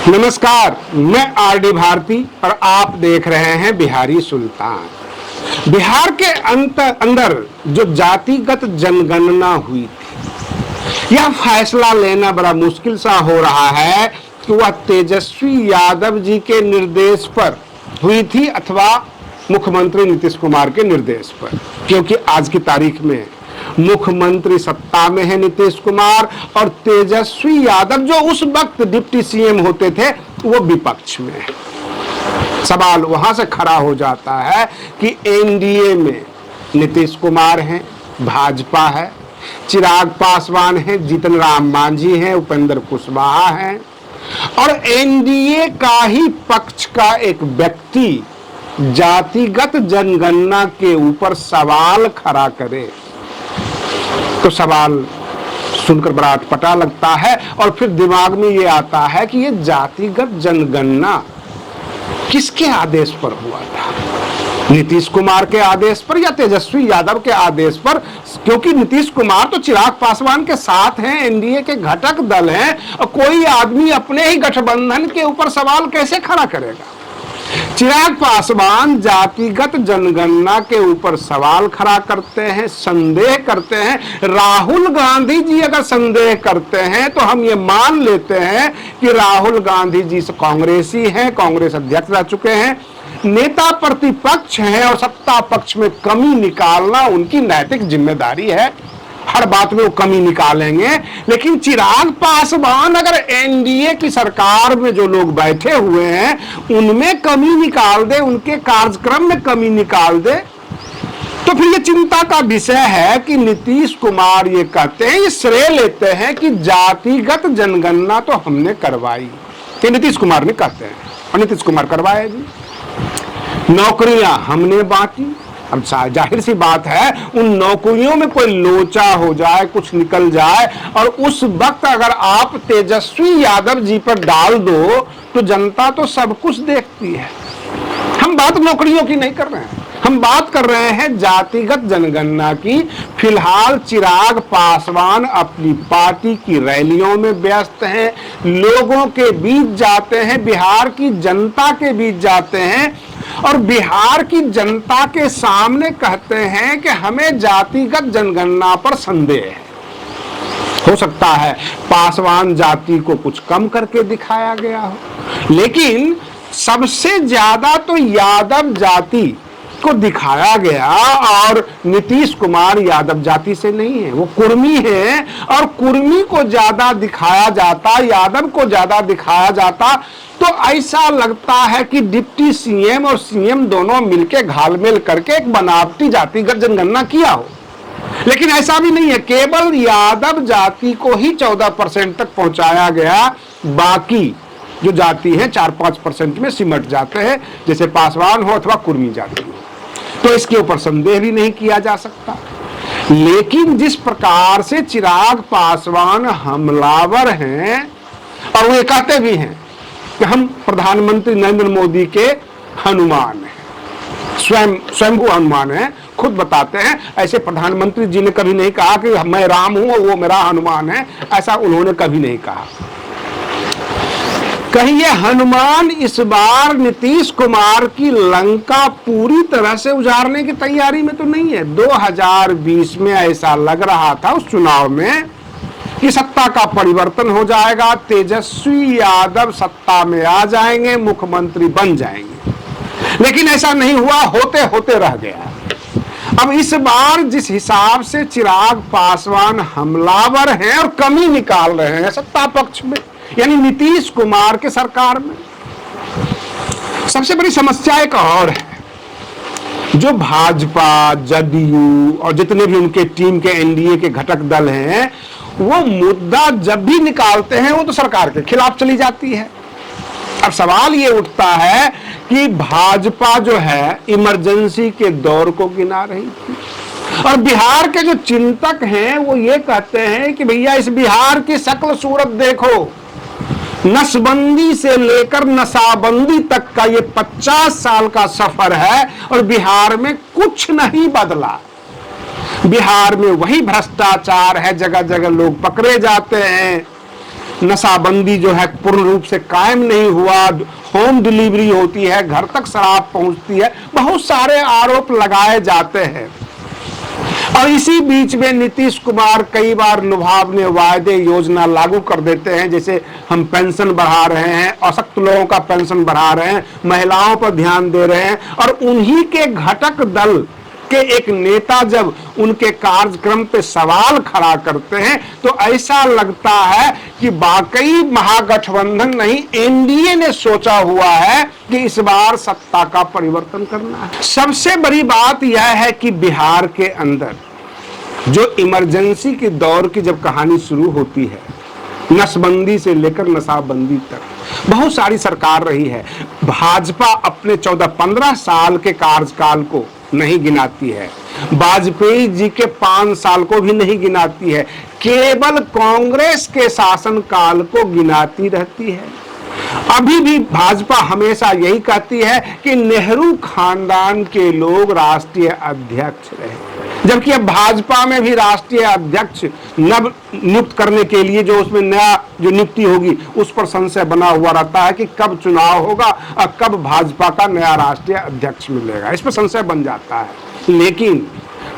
नमस्कार, मैं आरडी भारती और आप देख रहे हैं बिहारी सुल्तान। बिहार के अंदर जो जातिगत जनगणना हुई थी, यह फैसला लेना बड़ा मुश्किल सा हो रहा है कि वह तेजस्वी यादव जी के निर्देश पर हुई थी अथवा मुख्यमंत्री नीतीश कुमार के निर्देश पर, क्योंकि आज की तारीख में मुख्यमंत्री सत्ता में है नीतीश कुमार और तेजस्वी यादव जो उस वक्त डिप्टी सीएम होते थे वो विपक्ष में है। सवाल वहां से खड़ा हो जाता है कि एनडीए में नीतीश कुमार हैं, भाजपा है, चिराग पासवान है, जीतन राम मांझी हैं, उपेंद्र कुशवाहा हैं और एनडीए का ही पक्ष का एक व्यक्ति जातिगत जनगणना के ऊपर सवाल खड़ा करे तो सवाल सुनकर बड़ा अटपटा लगता है और फिर दिमाग में ये आता है कि ये जातिगत जनगणना किसके आदेश पर हुआ था? नीतीश कुमार के आदेश पर या तेजस्वी यादव के आदेश पर? क्योंकि नीतीश कुमार तो चिराग पासवान के साथ हैं, एनडीए के घटक दल हैं और कोई आदमी अपने ही गठबंधन के ऊपर सवाल कैसे खड़ा करेगा? चिराग पासवान जातिगत जनगणना के ऊपर सवाल खड़ा करते हैं, संदेह करते हैं। राहुल गांधी जी अगर संदेह करते हैं तो हम ये मान लेते हैं कि राहुल गांधी जी कांग्रेसी हैं, कांग्रेस अध्यक्ष रह चुके हैं, नेता प्रतिपक्ष हैं और सत्ता पक्ष में कमी निकालना उनकी नैतिक जिम्मेदारी है। हर बात में वो कमी निकालेंगे। लेकिन चिराग पासवान अगर एनडीए की सरकार में जो लोग बैठे हुए हैं उनमें कमी निकाल दे, उनके कार्यक्रम में कमी निकाल दे, तो फिर ये चिंता का विषय है कि नीतीश कुमार ये कहते हैं, ये श्रेय लेते हैं कि जातिगत जनगणना तो हमने करवाई, ये नीतीश कुमार ने कहते हैं और नीतीश कुमार करवाए जी। नौकरियां हमने बांटी। अब जाहिर सी बात है उन नौकरियों में कोई लोचा हो जाए, कुछ निकल जाए और उस वक्त अगर आप तेजस्वी यादव जी पर डाल दो तो जनता तो सब कुछ देखती है। हम बात नौकरियों की नहीं कर रहे हैं, हम बात कर रहे हैं जातिगत जनगणना की। फिलहाल चिराग पासवान अपनी पार्टी की रैलियों में व्यस्त हैं, लोगों के बीच जाते हैं, बिहार की जनता के बीच जाते हैं और बिहार की जनता के सामने कहते हैं कि हमें जातिगत जनगणना पर संदेह है। हो सकता है पासवान जाति को कुछ कम करके दिखाया गया हो, लेकिन सबसे ज्यादा तो यादव जाति को दिखाया गया और नीतीश कुमार यादव जाति से नहीं है, वो कुर्मी है और कुर्मी को ज्यादा दिखाया जाता, यादव को ज्यादा दिखाया जाता तो ऐसा लगता है कि डिप्टी सीएम और सीएम दोनों मिलकर घालमेल करके एक बनावटी जातिगत जनगणना किया हो। लेकिन ऐसा भी नहीं है, केवल यादव जाति को ही 14% तक पहुंचाया गया, बाकी जो जाति है 4-5% में सिमट जाते हैं, जैसे पासवान हो अथवा कुर्मी जाति हो, तो इसके ऊपर संदेह भी नहीं किया जा सकता। लेकिन जिस प्रकार से चिराग पासवान हमलावर हैं और वो कहते भी हैं कि हम प्रधानमंत्री नरेंद्र मोदी के हनुमान हैं, स्वयंभू हनुमान हैं, खुद बताते हैं। ऐसे प्रधानमंत्री जी ने कभी नहीं कहा कि मैं राम हूं और वो मेरा हनुमान है, ऐसा उन्होंने कभी नहीं कहा। कहीं ये हनुमान इस बार नीतीश कुमार की लंका पूरी तरह से उजाड़ने की तैयारी में तो नहीं है। 2020 में ऐसा लग रहा था उस चुनाव में कि सत्ता का परिवर्तन हो जाएगा, तेजस्वी यादव सत्ता में आ जाएंगे, मुख्यमंत्री बन जाएंगे, लेकिन ऐसा नहीं हुआ, होते होते रह गया। अब इस बार जिस हिसाब से चिराग पासवान हमलावर हैं और कमी निकाल रहे हैं सत्ता पक्ष में, यानी नीतीश कुमार के सरकार में, सबसे बड़ी समस्या एक और है। जो भाजपा, जदयू और जितने भी उनके टीम के एनडीए के घटक दल हैं, वो मुद्दा जब भी निकालते हैं वो तो सरकार के खिलाफ चली जाती है। अब सवाल ये उठता है कि भाजपा जो है इमरजेंसी के दौर को गिना रही थी और बिहार के जो चिंतक हैं वो ये कहते हैं कि भैया इस बिहार की शक्ल सूरत देखो, नसबंदी से लेकर नशाबंदी तक का ये 50 साल का सफर है और बिहार में कुछ नहीं बदला। बिहार में वही भ्रष्टाचार है, जगह जगह लोग पकड़े जाते हैं, नशाबंदी जो है पूर्ण रूप से कायम नहीं हुआ, होम डिलीवरी होती है, घर तक शराब पहुंचती है, बहुत सारे आरोप लगाए जाते हैं। और इसी बीच में नीतीश कुमार कई बार लुभावने वायदे योजना लागू कर देते हैं, जैसे हम पेंशन बढ़ा रहे हैं, अशक्त लोगों का पेंशन बढ़ा रहे हैं, महिलाओं पर ध्यान दे रहे हैं। और उन्हीं के घटक दल के एक नेता जब उनके कार्यक्रम पे सवाल खड़ा करते हैं तो ऐसा लगता है कि वाकई महागठबंधन नहीं, एनडीए ने सोचा हुआ है कि इस बार सत्ता का परिवर्तन करना है। सबसे बड़ी बात यह है कि बिहार के अंदर जो इमरजेंसी के दौर की जब कहानी शुरू होती है, नसबंदी से लेकर नशाबंदी तक बहुत सारी सरकार रही है। भाजपा अपने 14-15 साल के कार्यकाल को नहीं गिनाती है, वाजपेयी जी के 5 साल को भी नहीं गिनाती है, केवल कांग्रेस के शासनकाल को गिनाती रहती है। अभी भी भाजपा हमेशा यही कहती है कि नेहरू खानदान के लोग राष्ट्रीय अध्यक्ष रहे, जबकि अब भाजपा में भी राष्ट्रीय अध्यक्ष नव नियुक्त करने के लिए जो उसमें नया जो नियुक्ति होगी उस पर संशय बना हुआ रहता है कि कब चुनाव होगा और कब भाजपा का नया राष्ट्रीय अध्यक्ष मिलेगा, इस पर संशय बन जाता है। लेकिन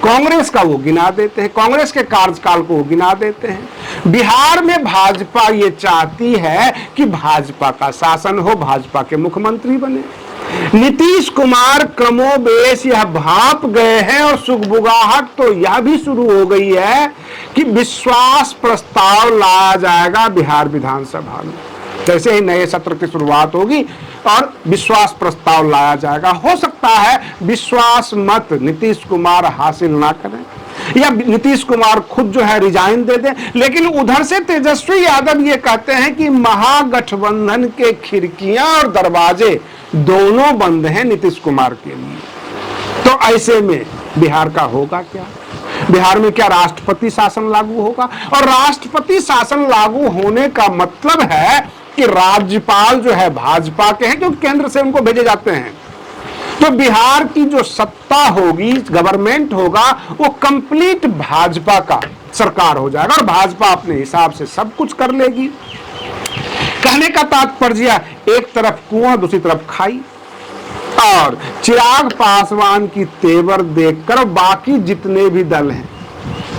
कांग्रेस का वो गिना देते हैं, कांग्रेस के कार्यकाल को वो गिना देते हैं। बिहार में भाजपा ये चाहती है कि भाजपा का शासन हो, भाजपा के मुख्यमंत्री बने। नीतीश कुमार क्रमोबेश यह भाप गए हैं और सुगबुगाहट तो यह भी शुरू हो गई है कि विश्वास प्रस्ताव लाया जाएगा बिहार विधानसभा में। जैसे ही नए सत्र की शुरुआत होगी और विश्वास प्रस्ताव लाया जाएगा, हो सकता है विश्वास मत नीतीश कुमार हासिल ना करें या नीतीश कुमार खुद जो है रिजाइन दे दें। लेकिन उधर से तेजस्वी यादव ये कहते हैं कि महागठबंधन के खिड़कियां और दरवाजे दोनों बंद हैं नीतीश कुमार के लिए। तो ऐसे में बिहार का होगा क्या? बिहार में क्या राष्ट्रपति शासन लागू होगा? और राष्ट्रपति शासन लागू होने का मतलब है कि राज्यपाल जो है भाजपा के हैं, क्योंकि केंद्र से उनको भेजे जाते हैं। तो बिहार की जो सत्ता होगी, गवर्नमेंट होगा, वो कंप्लीट भाजपा का सरकार हो जाएगा और भाजपा अपने हिसाब से सब कुछ कर लेगी। कहने का तात्पर्य एक तरफ कुआं दूसरी तरफ खाई। और चिराग पासवान की तेवर देखकर बाकी जितने भी दल हैं,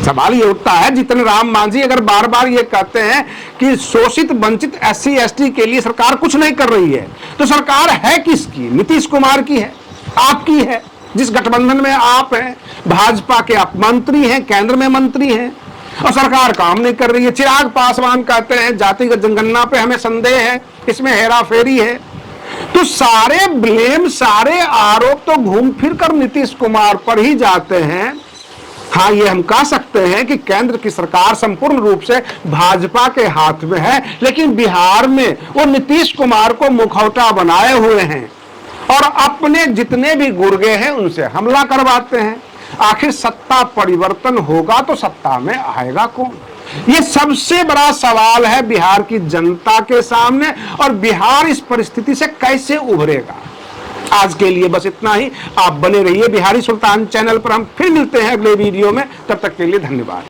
सवाल ये उठता है, जितने राम मांझी अगर बार बार ये कहते हैं कि शोषित वंचित SC ST के लिए सरकार कुछ नहीं कर रही है, तो सरकार है किसकी? नीतीश कुमार की है, आपकी है, जिस गठबंधन में आप हैं। भाजपा के आप मंत्री हैं, केंद्र में मंत्री हैं और सरकार काम नहीं कर रही है। चिराग पासवान कहते हैं जातिगत जनगणना पे हमें संदेह है, इसमें हेराफेरी है। तो सारे ब्लेम, सारे आरोप तो घूम फिर कर नीतीश कुमार पर ही जाते हैं। हाँ, ये हम कह सकते हैं कि केंद्र की सरकार संपूर्ण रूप से भाजपा के हाथ में है, लेकिन बिहार में वो नीतीश कुमार को मुखौटा बनाए हुए हैं और अपने जितने भी गुर्गे हैं उनसे हमला करवाते हैं। आखिर सत्ता परिवर्तन होगा तो सत्ता में आएगा कौन? ये सबसे बड़ा सवाल है बिहार की जनता के सामने, और बिहार इस परिस्थिति से कैसे उभरेगा। आज के लिए बस इतना ही। आप बने रहिए बिहारी सुल्तान चैनल पर। हम फिर मिलते हैं अगले वीडियो में, तब तक के लिए धन्यवाद।